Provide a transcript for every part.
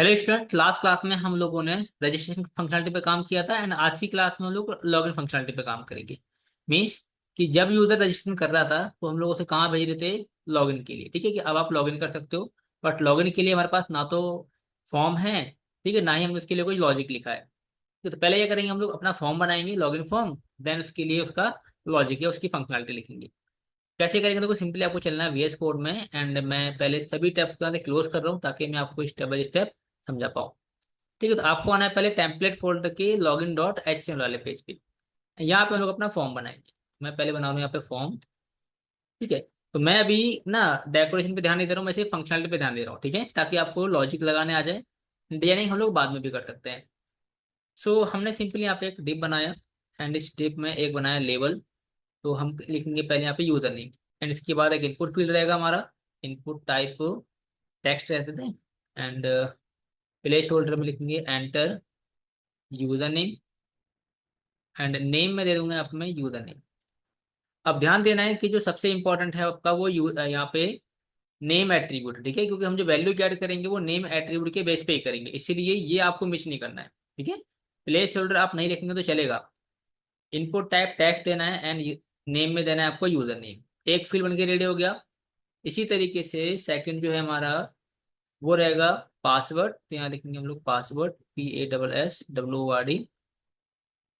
Hello student, last class में हम लोगों ने रजिस्ट्रेशन फंक्शनलिटी पे काम किया था एंड आज की क्लास में हम लोग लॉगिन फंक्शनलिटी पे काम करेंगे। मींस कि जब यूजर रजिस्ट्रेशन कर रहा था तो हम लोग उसे कहाँ भेज रहे थे? लॉगिन के लिए। ठीक है कि अब आप लॉगिन कर सकते हो, बट लॉगिन के लिए हमारे पास ना तो फॉर्म है, ठीक है, ना ही हम उसके लिए कोई लॉजिक लिखा है। तो पहले क्या करेंगे, हम लोग अपना फॉर्म बनाएंगे, लॉगिन फॉर्म, देन उसके लिए उसका लॉजिक या उसकी फंक्शनलिटी लिखेंगे। कैसे करेंगे? तो सिंपली आपको चलना है वीएस कोड में, एंड मैं पहले सभी टैब्स को क्लोज कर रहा हूँ ताकि मैं आपको स्टेप बाय स्टेप समझा पाऊँ। ठीक है, तो आपको आना है पहले टेम्पलेट फोल्डर के लॉगिन डॉट एचटीएमएल वाले पेज पे। यहाँ पे हम लोग अपना फॉर्म बनाएंगे। मैं पहले बना रहा हूँ यहाँ पे फॉर्म। ठीक है, तो मैं अभी ना डेकोरेशन पे ध्यान नहीं दे रहा हूँ, मैं सिर्फ फंक्शनलिटी पे ध्यान दे रहा हूँ। ठीक है, ताकि आपको लॉजिक लगाने आ जाए। डिजाइनिंग हम लोग बाद में भी कर सकते हैं। सो हमने सिंपली यहाँ पे एक डिप बनाया, एंड इस डिप में एक बनाया लेबल। तो हम लिखेंगे पहले यहाँ पे यूजर नेम, एंड इसके बाद एक इनपुट फील्ड रहेगा हमारा। इनपुट टाइप टेक्स्ट रहते थे, एंड प्लेस होल्डर में लिखेंगे enter user name, and name में दे दूंगा आप में यूजर नेम। अब ध्यान देना है कि जो सबसे इंपॉर्टेंट है आपका वो यहाँ पे नेम एट्रीब्यूट। ठीक है, क्योंकि हम जो वैल्यू ऐड करेंगे वो नेम एट्रीब्यूट के बेस पे ही करेंगे, इसीलिए ये आपको मिस नहीं करना है। ठीक है, प्लेस होल्डर आप नहीं लिखेंगे तो चलेगा। इनपुट टाइप टेक्स्ट देना है, एंड नेम में देना है आपको यूजर नेम। एक फील्ड बन के रेडी हो गया। इसी तरीके से सेकंड जो है हमारा वो रहेगा पासवर्ड। तो यहाँ लिखेंगे हम लोग पासवर्ड, PASSWORD।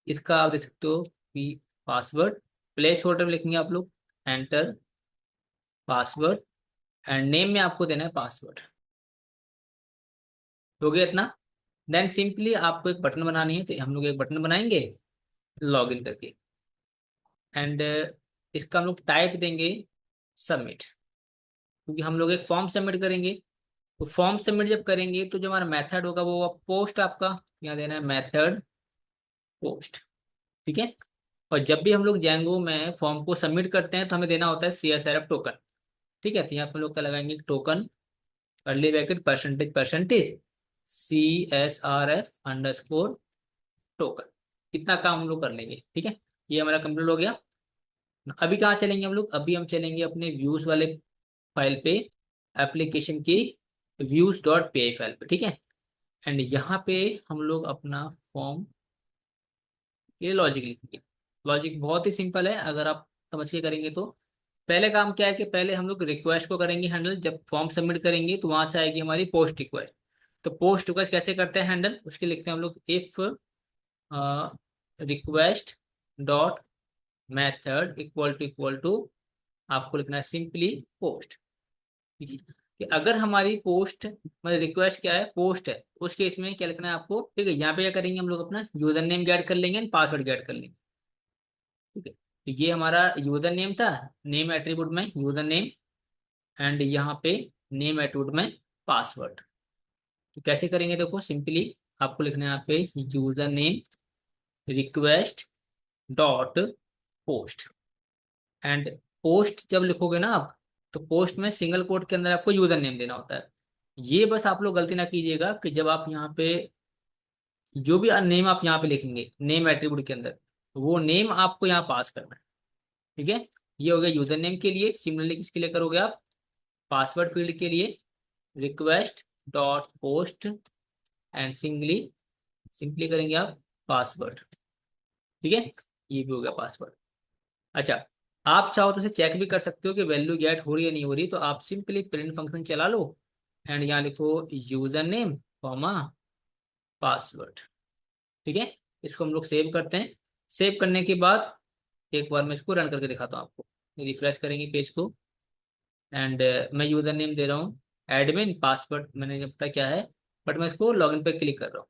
इसका आप देख सकते हो पी पासवर्ड। प्लेस होल्डर में लिखेंगे आप लोग एंटर पासवर्ड, एंड नेम में आपको देना है पासवर्ड। हो गया इतना। देन सिंपली आपको एक बटन बनानी है, तो हम लोग एक बटन बनाएंगे लॉगिन करके, एंड इसका हम लोग टाइप देंगे सबमिट, क्योंकि हम लोग एक फॉर्म सबमिट करेंगे। तो फॉर्म सबमिट जब करेंगे तो जो हमारा मेथड होगा वो पोस्ट आपका यहाँ देना है मेथड पोस्ट। ठीक है, और जब भी हम लोग जेंगो में फॉर्म को सबमिट करते हैं तो हमें देना होता है CSRF टोकन। ठीक है, तो यहाँ पे लोग क्या लगाएंगे token, curly bracket percentage percentage CSRF token. इतना काम हम लोग कर लेंगे। ठीक है, ये हमारा कंप्लीट हो गया। अभी कहाँ चलेंगे हम लोग? अभी हम चलेंगे अपने व्यूज वाले फाइल पे, एप्लीकेशन की views.py फाइल पे। ठीक है, एंड यहाँ पे हम लोग अपना फॉर्म ये लॉजिक लिखेंगे। लॉजिक बहुत ही सिंपल है, अगर आप समझ के करेंगे तो। पहले काम क्या है कि पहले हम लोग रिक्वेस्ट को करेंगे हैंडल। जब फॉर्म सबमिट करेंगे तो वहां से आएगी हमारी पोस्ट रिक्वेस्ट। तो पोस्ट रिक्वेस्ट कैसे करते हैं हैंडल? उसके लिखते हैं हम लोग if request dot method equal to आपको लिखना है सिंपली पोस्ट। ठीक है, कि अगर हमारी पोस्ट मतलब रिक्वेस्ट क्या है, पोस्ट है, उस केस में क्या लिखना है आपको? ठीक है, यहाँ पे क्या करेंगे हम लोग अपना यूजर नेम ऐड कर लेंगे, पासवर्ड ऐड कर लेंगे। ठीक है, तो ये हमारा यूजर नेम था, नेम एट्रीब्यूट में यूजर नेम, एंड यहाँ पे नेम एट्रीब्यूट में पासवर्ड। तो कैसे करेंगे? देखो सिंपली आपको लिखना है यहाँ पे user name request dot post, and post जब लिखोगे ना आप, तो पोस्ट में सिंगल कोट के अंदर आपको यूजर नेम देना होता है। ये बस आप लोग गलती ना कीजिएगा कि जब आप यहाँ पे जो भी नेम आप यहाँ पे लिखेंगे नेम एट्रीब्यूट के अंदर, वो नेम आपको यहाँ पास करना है। ठीक है, ये हो गया यूजर नेम के लिए। सिमिलरली किसके लिए करोगे आप? पासवर्ड फील्ड के लिए request dot post, and simply करेंगे आप पासवर्ड। ठीक है, ये भी हो गया पासवर्ड। अच्छा, आप चाहो तो इसे चेक भी कर सकते हो कि वैल्यू गेट हो रही है नहीं हो रही, तो आप सिंपली प्रिंट फंक्शन चला लो, एंड यहाँ लिखो यूजर नेम कॉमा पासवर्ड। ठीक है, इसको हम लोग सेव करते हैं। सेव करने के बाद एक बार मैं इसको रन करके दिखाता हूँ आपको। रिफ्रेश करेंगे पेज को, एंड मैं यूजर नेम दे रहा हूँ एडमिन, पासवर्ड मैंने नहीं पता क्या है, बट मैं इसको लॉगिन पे क्लिक कर रहा हूँ।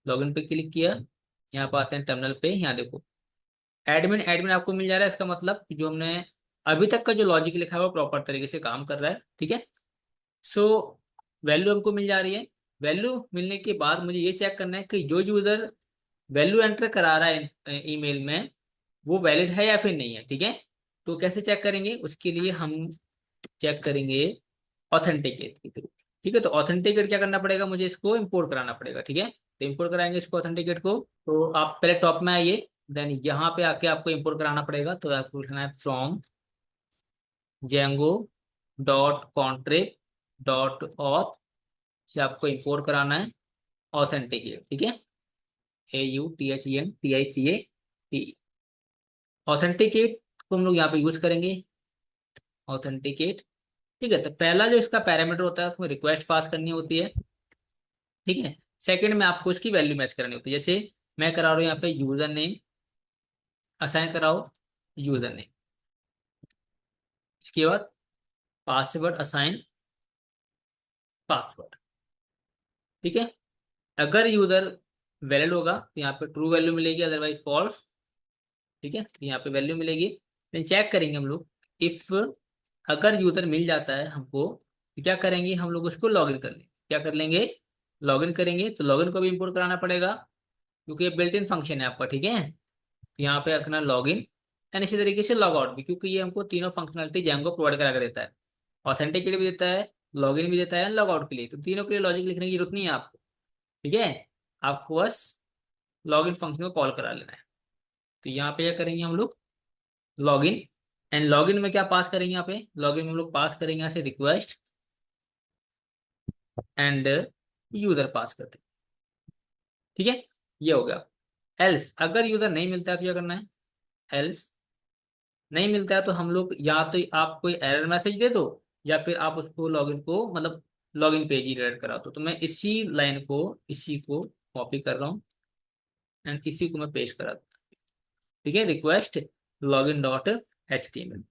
लॉगिन पे क्लिक किया, यहाँ पर आते हैं टर्मिनल पे। यहाँ देखो एडमिन एडमिन आपको मिल जा रहा है। इसका मतलब कि जो हमने अभी तक का जो लॉजिक लिखा है वो प्रॉपर तरीके से काम कर रहा है। ठीक है, सो वैल्यू हमको मिल जा रही है। वैल्यू मिलने के बाद मुझे ये चेक करना है कि जो यूजर वैल्यू एंटर करा रहा है ईमेल में, वो वैलिड है या फिर नहीं है। ठीक है, तो कैसे चेक करेंगे? उसके लिए हम चेक करेंगे ऑथेंटिकेट के थ्रू। ठीक है, तो ऑथेंटिकेट क्या करना पड़ेगा? मुझे इसको इंपोर्ट कराना पड़ेगा। ठीक है, तो इंपोर्ट कराएंगे इसको ऑथेंटिकेट को। तो आप पहले टॉप में आइए, देन यहाँ पे आके आपको इंपोर्ट कराना पड़ेगा। तो आपको लिखना है from Django dot contract dot auth, से आपको इंपोर्ट कराना है ऑथेंटिकेट, ठीक है, AUTHENTICAT। ऑथेंटिकेट को हम लोग यहाँ पे यूज करेंगे, ऑथेंटिकेट। ठीक है, तो पहला जो इसका पैरामीटर होता है उसमें रिक्वेस्ट पास करनी होती है, ठीक है। सेकंड में आपको इसकी वैल्यू मैच करानी होती है, जैसे मैं करा रहा हूँ यहाँ पे यूजर नेम असाइन कराओ, यूजर नेम, इसके बाद पासवर्ड असाइन पासवर्ड, ठीक है। अगर यूजर वैलिड होगा तो यहाँ पे ट्रू वैल्यू मिलेगी, अदरवाइज फॉल्स, ठीक है, तो यहाँ पे वैल्यू मिलेगी। देन चेक करेंगे हम लोग, इफ अगर यूजर मिल जाता है हमको तो क्या करेंगे हम लोग, उसको लॉगिन कर लेंगे। क्या कर लेंगे, लॉगिन करेंगे। तो लॉगिन को भी इंपोर्ट कराना पड़ेगा क्योंकि ये बिल्ट इन फंक्शन है आपका, ठीक है। यहाँ पे रखना लॉगिन एंड इसी तरीके से लॉग आउट भी, क्योंकि ये हमको तीनों फंक्शनलिटी जेंगो प्रोवाइड करा कर देता है, ऑथेंटिकेट भी देता है, लॉगिन भी देता है, लॉग आउट के लिए। तो तीनों के लिए लॉजिक लिखने की जरूरत नहीं है आपको, ठीक है। आपको बस लॉगिन फंक्शन को कॉल करा लेना है। तो यहाँ पे क्या करेंगे हम लोग, लॉगिन, एंड लॉगिन में क्या पास करेंगे, यहाँ पे लॉगिन में हम लोग पास करेंगे यहाँ से रिक्वेस्ट एंड यूजर पास करते हैं, ठीक है। ये हो गया। एल्स अगर यूजर नहीं मिलता है तो क्या करना है, एल्स नहीं मिलता है तो हम लोग या तो आप कोई एरर मैसेज दे दो या फिर आप उसको लॉगिन को मतलब लॉगिन पेज ही रेड करा दो। तो मैं इसी लाइन को, इसी को कॉपी कर रहा हूँ एंड इसी को मैं पेस्ट करा दूँ, ठीक है, रिक्वेस्ट लॉगिन डॉट HTML,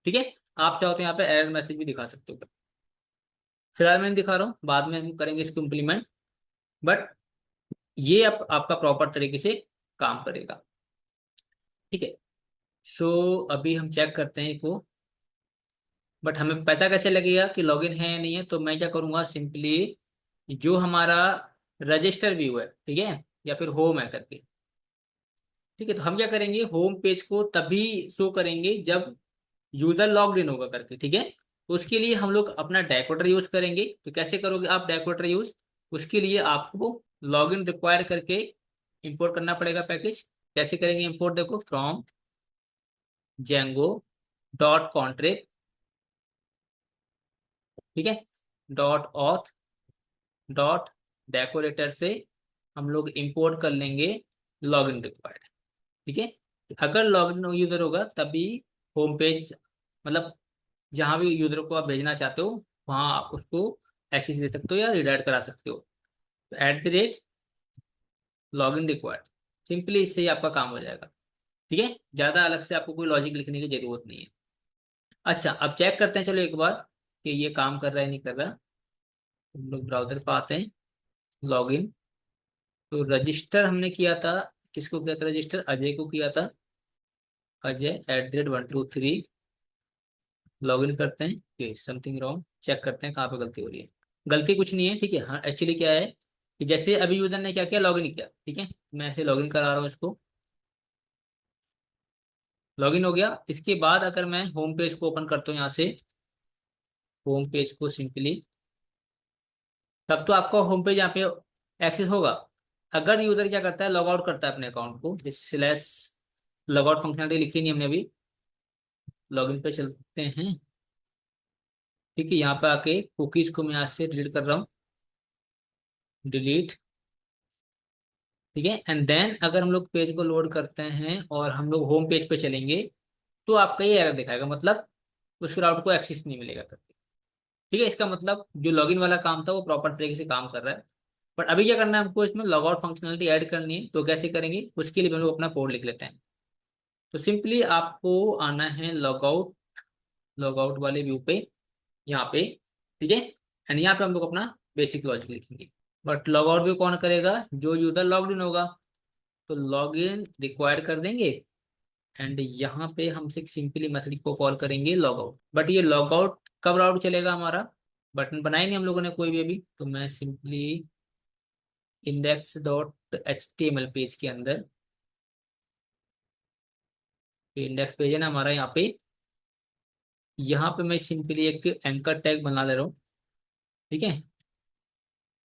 ठीक है। आप चाहो तो यहाँ पे एरर मैसेज भी दिखा सकते हो, फिलहाल मैं नहीं दिखा रहा हूँ, बाद में हम करेंगे इसको इम्प्लीमेंट। बट ये अब आपका प्रॉपर तरीके से काम करेगा, ठीक है। सो अभी हम चेक करते हैं इसको, बट हमें पता कैसे लगेगा कि लॉगिन है या नहीं है। तो मैं क्या करूंगा, सिंपली जो हमारा रजिस्टर व्यू है, ठीक है, या फिर होम है करके, ठीक है, तो हम क्या करेंगे, होम पेज को तभी शो करेंगे जब यूजर लॉग्ड इन होगा करके, ठीक है। तो उसके लिए हम लोग अपना डेकोरेटर यूज करेंगे। तो कैसे करोगे आप डेकोरेटर यूज, उसके लिए आपको लॉगिन रिक्वायर करके इंपोर्ट करना पड़ेगा पैकेज। कैसे करेंगे इंपोर्ट, देखो फ्रॉम जेंगो डॉट कॉन्ट्रैक्ट, ठीक है, डॉट ऑथ डॉट डेकोरेटर से हम लोग इंपोर्ट कर लेंगे लॉगिन रिक्वायर्ड, ठीक है। अगर लॉगिन यूजर होगा तभी होम पेज मतलब जहां भी यूजर को आप भेजना चाहते हो वहां आप उसको एक्सेस दे सकते हो या रिडायरेक्ट करा सकते हो। तो @ लॉगिन रिक्वायर्ड, सिंपली इससे ही आपका काम हो जाएगा, ठीक है। ज्यादा अलग से आपको कोई लॉजिक लिखने की जरूरत नहीं है। अच्छा, अब चेक करते हैं चलो एक बार कि ये काम कर रहा है नहीं कर रहा। हम लोग ब्राउजर पर आते हैं, लॉगिन। तो रजिस्टर हमने किया था, किसको किया था रजिस्टर, अजय को किया था, अजय @123। लॉगिन करते हैं कि समथिंग रॉन्ग, चेक करते हैं कहाँ पे गलती हो रही है। गलती कुछ नहीं है, ठीक है। हाँ, एक्चुअली क्या है कि जैसे अभी यूजर ने क्या किया, लॉगिन किया, ठीक है, मैं ऐसे लॉगिन करा रहा हूँ इसको, लॉगिन हो गया। इसके बाद अगर मैं होम पेज को ओपन करता हूँ यहाँ से, होम पेज को सिंपली, तब तो आपका होम पेज यहाँ पे एक्सेस होगा। अगर यूजर क्या करता है, लॉग आउट करता है अपने अकाउंट को, जैसे स्लैश लॉग आउट फंक्शनलिटी लिखी नहीं हमने अभी, लॉगिन पे चलते हैं, ठीक है। यहाँ पे आके कुकीज को मैं यहाँ से डिलीट कर रहा हूँ, डिलीट, ठीक है। एंड देन अगर हम लोग पेज को लोड करते हैं और हम लोग होम पेज पे चलेंगे तो आपका ये एरर दिखाएगा, मतलब उस राउट को एक्सेस नहीं मिलेगा करके, ठीक है। इसका मतलब जो लॉगिन वाला काम था वो प्रॉपर तरीके से काम कर रहा है। बट अभी क्या करना है हमको, इसमें लॉग आउट फंक्शनलिटी ऐड करनी है। तो कैसे करेंगे, उसके लिए हम लोग अपना कोड लिख लेते हैं। तो सिंपली आपको आना है लॉग आउट वाले व्यू पे, यहाँ पे, ठीक है। एंड यहाँ पे हम लोग अपना बेसिक लॉजिक लिखेंगे। बट लॉग आउट भी कौन करेगा, जो यूजर लॉग्ड इन होगा। तो लॉग इन रिक्वायर कर देंगे एंड यहाँ पे हम सिंपली मेथड को कॉल करेंगे लॉग आउट। बट ये लॉग आउट कब राउट चलेगा, हमारा बटन बनाया नहीं हम लोगों ने कोई भी अभी। तो मैं सिंपली index.html पेज के अंदर, इंडेक्स पेज है ना हमारा यहाँ पे, यहाँ पे मैं सिंपली एक एंकर टैग बना ले रहा हूँ, ठीक है,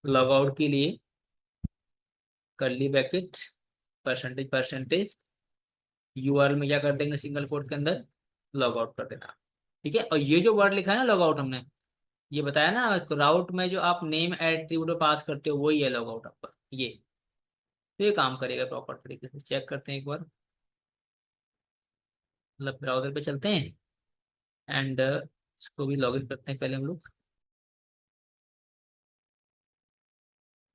लॉग आउट के लिए, curly bracket percentage percentage, URL में क्या कर देंगे, सिंगल कोट के अंदर लॉग आउट कर देना, ठीक है। और ये जो वर्ड लिखा है ना लॉग आउट हमने, ये बताया ना, राउट में जो आप नेम एट्रीब्यूट पास करते हो वही है लॉग आउट आपका ये। तो ये काम करेगा प्रॉपर तरीके से। चेक करते हैं एक बार, मतलब ब्राउजर पे चलते हैं एंड इसको भी लॉगिन करते हैं पहले हम लोग।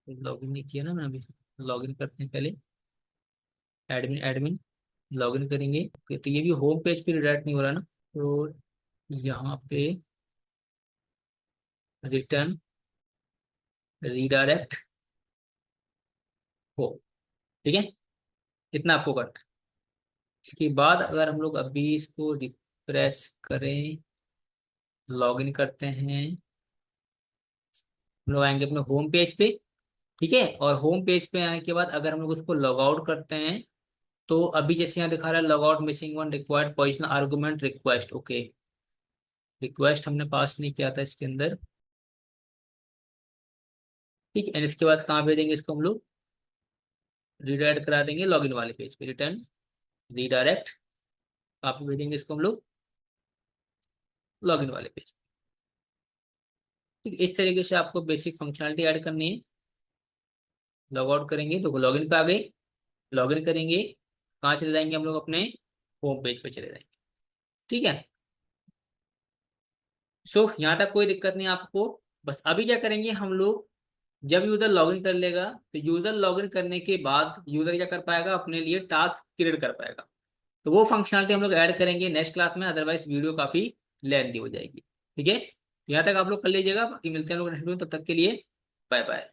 लॉगिन नहीं किया ना मैंने अभी, लॉगिन करते हैं पहले। एडमिन एडमिन लॉगिन करेंगे। ओके, तो ये भी होम पेज पे रिडायरेक्ट नहीं हो रहा ना, तो यहाँ पे रिटर्न रीडायरेक्ट हो। ठीक है, इतना आपको करना है। इसके बाद अगर हम लोग अभी इसको रिफ्रेश करें, लॉगिन करते हैं, हम लोग आएंगे अपने होम पेज पे। ठीक है, और होम पेज पे आने के बाद अगर हम लोग उसको लॉग आउट करते हैं, तो अभी जैसे यहाँ दिखा रहा है log out missing one required positional argument request. Okay, request हमने पास नहीं किया था इसके अंदर। ठीक है, इसके बाद कहाँ भेजेंगे इसको हम लोग, रिडायरेक्ट करा देंगे लॉगिन वाले पेज पे। रिटर्न रीडायरेक्ट, कहाँ पे भेजेंगे इसको हम लोग, लॉगिन वाले पेज। ठीक, इस तरीके से आपको बेसिक फंक्शनलिटी ऐड करनी है। लॉग आउट करेंगे तो लॉगिन पे आ गए, लॉगिन करेंगे, कहाँ चले जाएंगे हम लोग, अपने होम पेज पे चले जाएंगे। ठीक है, सो यहाँ तक कोई दिक्कत नहीं आपको। बस अभी क्या करेंगे हम लोग, जब यूजर लॉगिन कर लेगा तो यूजर लॉगिन करने के बाद यूजर क्या कर पाएगा, अपने लिए टास्क क्रिएट कर पाएगा। तो वो फंक्शनलिटी हम लोग ऐड करेंगे नेक्स्ट क्लास में, अदरवाइज वीडियो काफी लेंथी हो जाएगी। ठीक है, यहाँ तक आप लोग कर लीजिएगा, बाकी मिलते हैं लोग नेक्स्ट वीडियो में, तब तक के लिए बाय बाय।